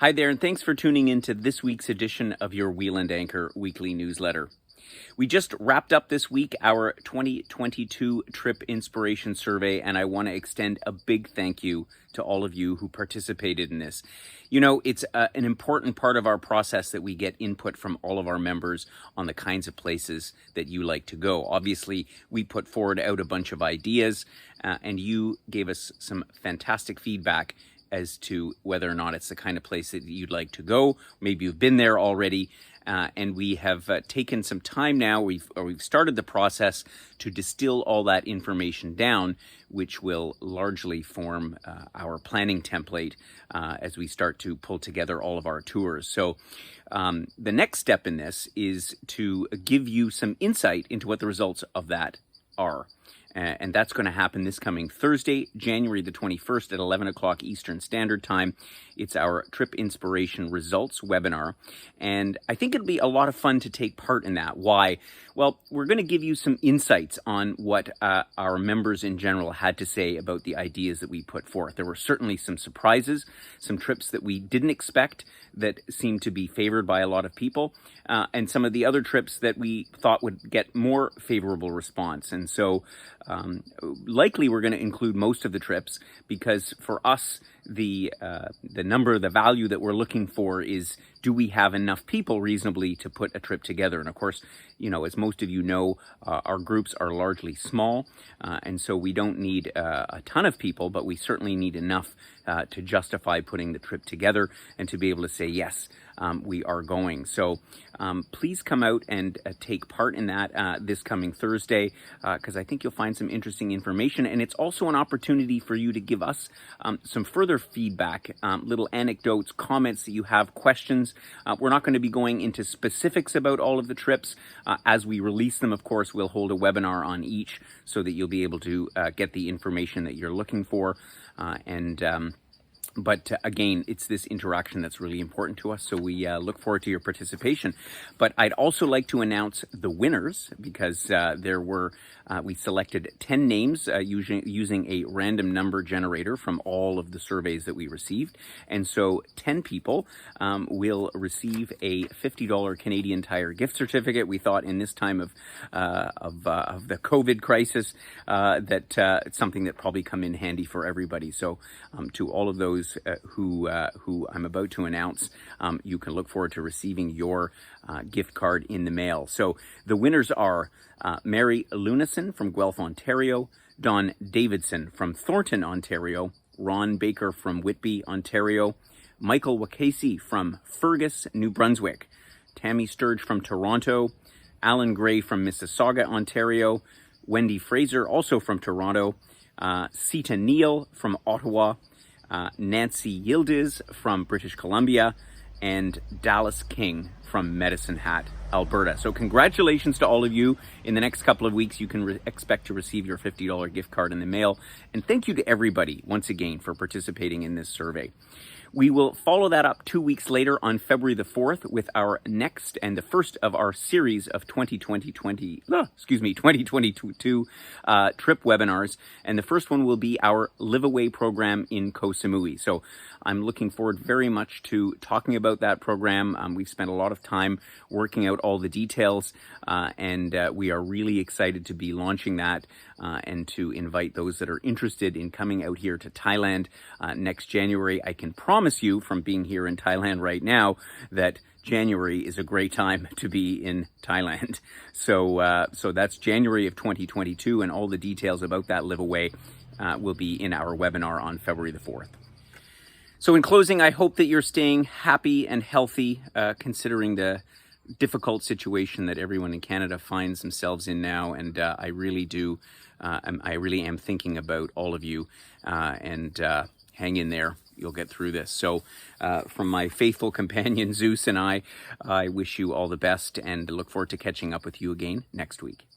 Hi there, and thanks for tuning in to this week's edition of your Wheel and Anchor weekly newsletter. We just wrapped up this week our 2022 Trip Inspiration Survey, and I want to extend a big thank you to all of you who participated in this. You know, it's an important part of our process that we get input from all of our members on the kinds of places that you like to go. Obviously, we put forward out a bunch of ideas, and you gave us some fantastic feedback as to whether or not it's the kind of place that you'd like to go. Maybe you've been there already, and we have taken some time now. We've started the process to distill all that information down, which will largely form our planning template as we start to pull together all of our tours. So the next step in this is to give you some insight into what the results of that are. And that's going to happen this coming Thursday, January the 21st at 11 o'clock Eastern Standard Time. It's our Trip Inspiration Results webinar. And I think it'll be a lot of fun to take part in that. Why? Well, we're going to give you some insights on what our members in general had to say about the ideas that we put forth. There were certainly some surprises, some trips that we didn't expect that seemed to be favored by a lot of people, and some of the other trips that we thought would get more favorable response. And so likely we're going to include most of the trips, because for us, the value that we're looking for is, do we have enough people reasonably to put a trip together? And of course, you know, as most of you know, our groups are largely small, and so we don't need a ton of people, but we certainly need enough to justify putting the trip together and to be able to say, yes, we are going. So please come out and take part in that this coming Thursday, because I think you'll find some interesting information. And it's also an opportunity for you to give us some further feedback, little anecdotes, comments that you have, questions. We're not going to be going into specifics about all of the trips. As we release them, of course, we'll hold a webinar on each so that you'll be able to get the information that you're looking for. But again, it's this interaction that's really important to us, so we look forward to your participation. But I'd also like to announce the winners, because we selected 10 names using a random number generator from all of the surveys that we received. And so 10 people will receive a $50 Canadian Tire gift certificate. We thought in this time of the COVID crisis that it's something that probably come in handy for everybody. So to all of those who I'm about to announce, you can look forward to receiving your gift card in the mail. So the winners are Mary Lunison from Guelph, Ontario, Don Davidson from Thornton, Ontario, Ron Baker from Whitby, Ontario, Michael Wakasey from Fergus, New Brunswick, Tammy Sturge from Toronto, Alan Gray from Mississauga, Ontario, Wendy Fraser, also from Toronto, Sita Neal from Ottawa, Nancy Yildiz from British Columbia, and Dallas King from Medicine Hat, Alberta. So congratulations to all of you. In the next couple of weeks, you can expect to receive your $50 gift card in the mail. And thank you to everybody, once again, for participating in this survey. We will follow that up 2 weeks later on February the 4th with our next and the first of our series of 2022 trip webinars. And the first one will be our Live Away program in Koh Samui. So I'm looking forward very much to talking about that program. We've spent a lot of time working out all the details, and we are really excited to be launching that and to invite those that are interested in coming out here to Thailand next January. I can promise you from being here in Thailand right now that January is a great time to be in Thailand. So that's January of 2022, and all the details about that Live Away will be in our webinar on February the 4th. So in closing, I hope that you're staying happy and healthy, considering the difficult situation that everyone in Canada finds themselves in now. And I really am thinking about all of you, and hang in there. You'll get through this. So from my faithful companion Zeus and I wish you all the best, and look forward to catching up with you again next week.